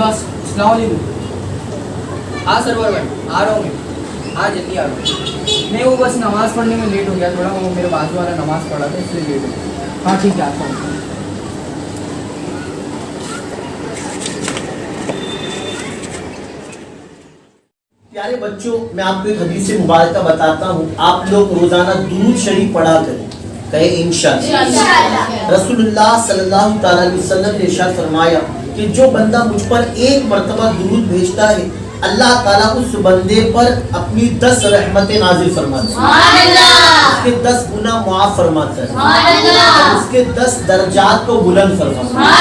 अस्सलाम वालेकुम। हाँ सरवर भाई आ रहा हूँ मैं, हाँ जल्दी आ रहा हूँ। नहीं वो बस नमाज़ पढ़ने में लेट हो गया थोड़ा, वो मेरे बाजू वाला नमाज़ पढ़ा था इसलिए लेट हो गया। हाँ ठीक है आता हूँ। प्यारे बच्चों, मैं आपको एक हदीस मुबारक बताता हूँ। आप लोग रोजाना दुरूद शरीफ पढ़ा करें, कहे इंशाअल्लाह। रसूलुल्लाह सल्लल्लाहु अलैहि वसल्लम ने इरशाद फरमाया कि जो बंदा मुझ पर एक मर्तबा दुरूद भेजता है, अल्लाह ताला उस बंदे पर अपनी 10 रहमतें नाजिल फरमाता है, उसके 10 गुनाह माफ फरमाता है, उसके 10 दर्जात को बुलंद फरमाता है।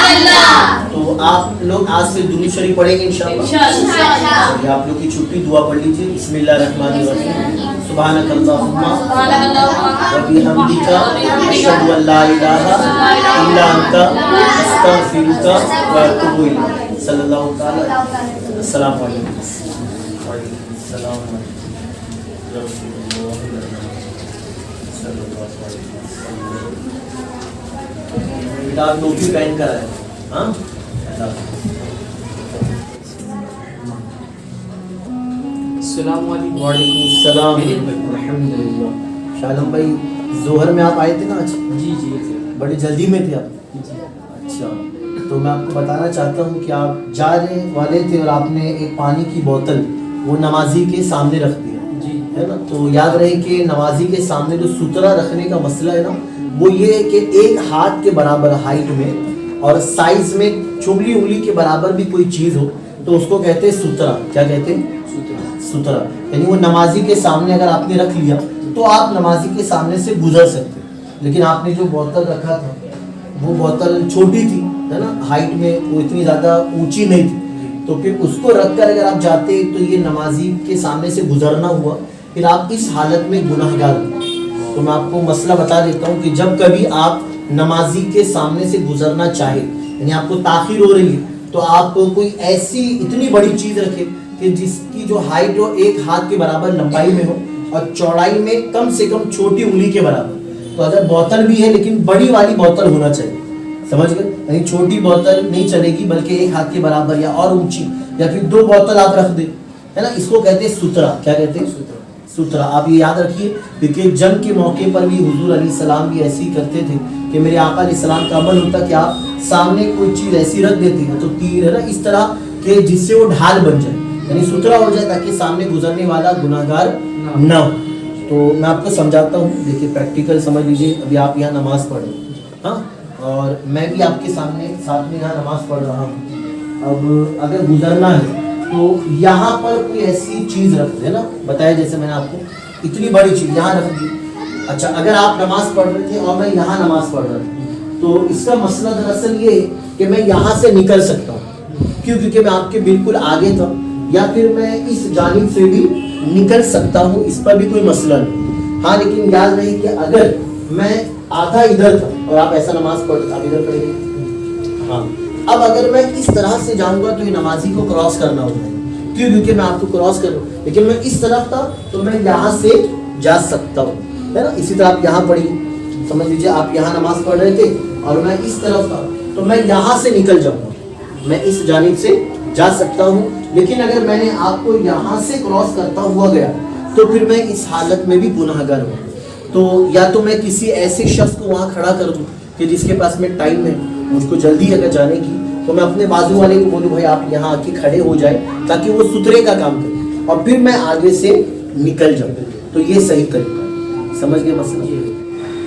तो आप लोग आज से दुरूद शरीफ पढ़ेंगे इंशाअल्लाह। आप लोग की छुट्टी, दुआ पढ़ लीजिए। बिस्मिल्लाहिर्रहमानिर्रहीम। सुब्हानकल्लाहुम्मा व बिहम्दिका अशहदु अल्ला इलाहा इल्ला अंता अस्तगफिरुका व अतूबु इलैक। सल्लल्लाहु तआला अस्सलामु अलैकुम। आप टोपी पहन कर आए, हाँ? अस्सलामुअलैकुम। वालेकुम सलाम। अल्हम्दुलिल्लाह। शालम भाई, जोहर में आप आए थे ना आज? जी जी जी बड़ी जल्दी में थे आप? अच्छा, तो मैं आपको बताना चाहता हूँ कि आप जा रहे वाले थे और आपने एक पानी की बोतल वो नमाजी के सामने रख दिया जी, है ना। तो याद रहे कि नमाजी के सामने जो सुतरा रखने का मसला है ना, वो ये है कि एक हाथ के बराबर हाइट में और साइज में चुंगली उंगली के बराबर भी कोई चीज़ हो तो उसको कहते हैं सुतरा। क्या कहते हैं? सुतरा। यानी वो नमाजी के सामने अगर आपने रख लिया तो आप नमाजी के सामने से गुजर सकते हैं। लेकिन आपने जो बोतल रखा था वो बोतल छोटी थी, है ना, हाइट में वो इतनी ज़्यादा ऊंची नहीं थी, तो फिर उसको रख कर अगर आप जाते तो ये नमाजी के सामने से गुजरना हुआ, फिर आप इस हालत में गुनाहगार हुए। तो मैं आपको मसला बता देता हूँ कि जब कभी आप नमाजी के सामने से गुजरना चाहे, यानी आपको ताखिर हो रही है, तो आप कोई ऐसी इतनी बड़ी चीज़ रखें कि जिसकी जो हाइट हो एक हाथ के बराबर लंबाई में हो और चौड़ाई में कम से कम छोटी उंगली के बराबर। तो अगर बोतल भी है लेकिन बड़ी वाली बोतल होना चाहिए, समझ गए? यानी छोटी बोतल नहीं चलेगी, बल्कि एक हाथ के बराबर या और ऊंची, या फिर 2 बोतल आप रख दे, है ना। इसको कहते हैं सुतरा। क्या कहते हैं? सुतरा। आप ये याद रखिए, क्योंकि जंग के मौके पर भी हुजूर अलैहिस्सलाम भी ऐसे ही करते थे कि मेरे आका अलैहिस्सलाम का अमल होता कि आप सामने कोई चीज़ ऐसी रख देते हैं तो तीर, है ना, इस तरह के जिससे वो ढाल बन जाए, यानी सुतरा हो जाए, ताकि सामने गुजरने वाला गुनाहगार ना हो। तो मैं आपको समझाता हूँ, देखिए प्रैक्टिकल समझ लीजिए। अभी आप यहाँ नमाज पढ़ रहे हैं, हाँ, और मैं भी आपके सामने साथ में यहाँ नमाज पढ़ रहा हूँ। अब अगर गुजरना है तो यहाँ पर कोई ऐसी चीज़ रख दे ना, बताया जैसे मैंने आपको, इतनी बड़ी चीज़ यहाँ रख दी। अच्छा, अगर आप नमाज पढ़ रहे थे और मैं यहाँ नमाज पढ़ रहा था, तो इसका मसला दरअसल ये है कि मैं यहाँ से निकल सकता हूँ। क्यों? क्योंकि मैं आपके बिल्कुल आगे था, या फिर मैं इस जानिब से भी निकल सकता हूँ, इस पर भी कोई मसला नहीं। हाँ, लेकिन याद रहे कि अगर मैं आधा इधर था और आप ऐसा नमाज पढ़, आप इधर पढ़ेंगे, हाँ, अब अगर मैं इस तरह से जाऊंगा तो ये नमाजी को क्रॉस करना होता है। क्यों? क्योंकि मैं आपको क्रॉस कर रहा हूँ, लेकिन मैं इस तरफ था तो मैं यहाँ से जा सकता हूँ, है ना। इसी तरह आप यहाँ पढ़िए, समझ लीजिए आप यहाँ नमाज पढ़ रहे थे और मैं इस तरफ था तो मैं यहाँ से निकल जाऊँगा, मैं इस जानिब से जा सकता हूँ। लेकिन अगर मैंने आपको यहाँ से क्रॉस करता हुआ गया तो फिर मैं इस हालत में भी गुनाहगार हूँ। तो या तो मैं किसी ऐसे शख्स को वहाँ खड़ा कर दूँ कि जिसके पास में टाइम है, मुझको जल्दी अगर जाने की, तो मैं अपने बाजू वाले को बोलूँ भाई आप यहाँ आके खड़े हो जाए, ताकि वो सुतरे का काम करे और फिर मैं आगे से निकल जाऊँ। तो ये सही तरीका, समझ गए मसला?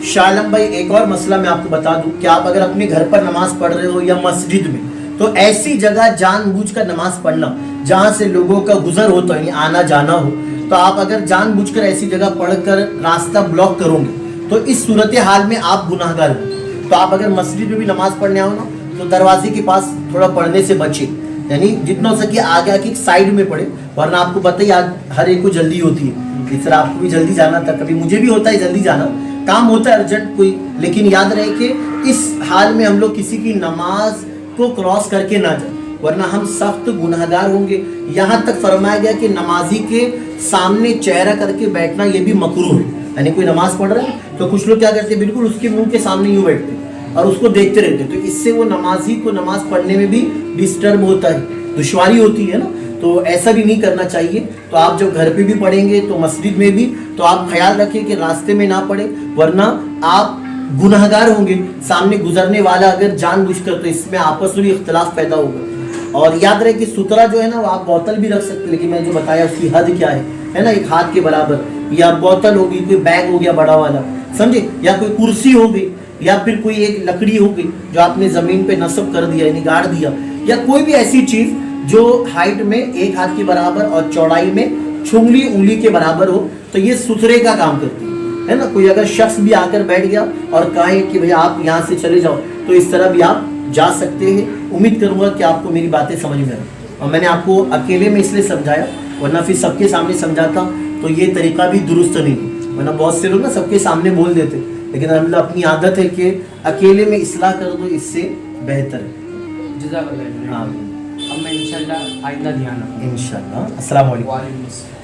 शालम भाई, एक और मसला मैं आपको बता दूँ कि आप अगर अपने घर पर नमाज पढ़ रहे हो या मस्जिद में, तो ऐसी जगह जानबूझकर नमाज पढ़ना जहाँ से लोगों का गुजर हो, तो यानी आना जाना हो, तो आप अगर जानबूझकर ऐसी जगह पढ़कर रास्ता ब्लॉक करोगे तो इस सूरत हाल में आप गुनाहगार हो। तो आप अगर मस्जिद में भी नमाज पढ़ने आओ ना, तो दरवाजे के पास थोड़ा पढ़ने से बचे, यानी जितना हो सके आगे आके साइड में पढ़े, वरना आपको पता ही आज हर एक को जल्दी होती है। इस तरह आपको भी जल्दी जाना था, कभी मुझे भी होता है जल्दी जाना, काम होता है अर्जेंट कोई, लेकिन याद रहे कि इस हाल में हम लोग किसी की नमाज को क्रॉस करके ना जाए, वरना हम सख्त गुनाहगार होंगे। यहाँ तक फरमाया गया कि नमाजी के सामने चेहरा करके बैठना ये भी मकरूह है। यानी कोई नमाज पढ़ रहा है तो कुछ लोग क्या करते हैं, बिल्कुल उसके मुंह के सामने यूँ बैठते हैं और उसको देखते रहते हैं, तो इससे वो नमाजी को नमाज पढ़ने में भी डिस्टर्ब होता है। दुश्वारी होती है ना, तो ऐसा भी नहीं करना चाहिए। तो आप जब घर पे भी पढ़ेंगे तो मस्जिद में भी, तो आप ख्याल रखें कि रास्ते में ना पढ़े, वरना आप गुनाहगार होंगे। सामने गुजरने वाला अगर जानबूझकर, तो इसमें आपस में इख्तलाफ पैदा होगा। और याद रहे कि सुतरा जो है ना, वो आप बोतल भी रख सकते हैं, लेकिन मैंने जो बताया उसकी हद क्या है ना, एक हाथ के बराबर, या बोतल होगी, कोई बैग हो गया बड़ा वाला, समझे, या कोई कुर्सी हो गई, या फिर कोई एक लकड़ी हो गई जो आपने जमीन पे नस्ब कर दिया यानी गाड़ दिया, या कोई भी ऐसी चीज जो हाइट में एक हाथ के बराबर और चौड़ाई में छुंगली उंगली के बराबर हो, तो ये सुथरे का काम करती है ना। कोई अगर शख्स भी आकर बैठ गया और कहे कि भैया आप यहाँ से चले जाओ, तो इस तरह भी आप जा सकते हैं। उम्मीद करूंगा कि आपको मेरी बातें समझ में आई, और मैंने आपको अकेले में इसलिए समझाया, वरना फिर सबके सामने समझाता तो ये तरीका भी दुरुस्त नहीं, वरना बहुत से लोग ना सबके सामने बोल देते, लेकिन अल्लाह अपनी आदत है कि अकेले में इस्लाह कर दो, इससे बेहतर है। जज़ाकल्लाह। आमीन अब मैं इंशाल्लाह आइंदा ध्यान रखूँगा। इंशाल्लाह। अस्सलाम वालेकुम। वालेकुम अस्सलाम।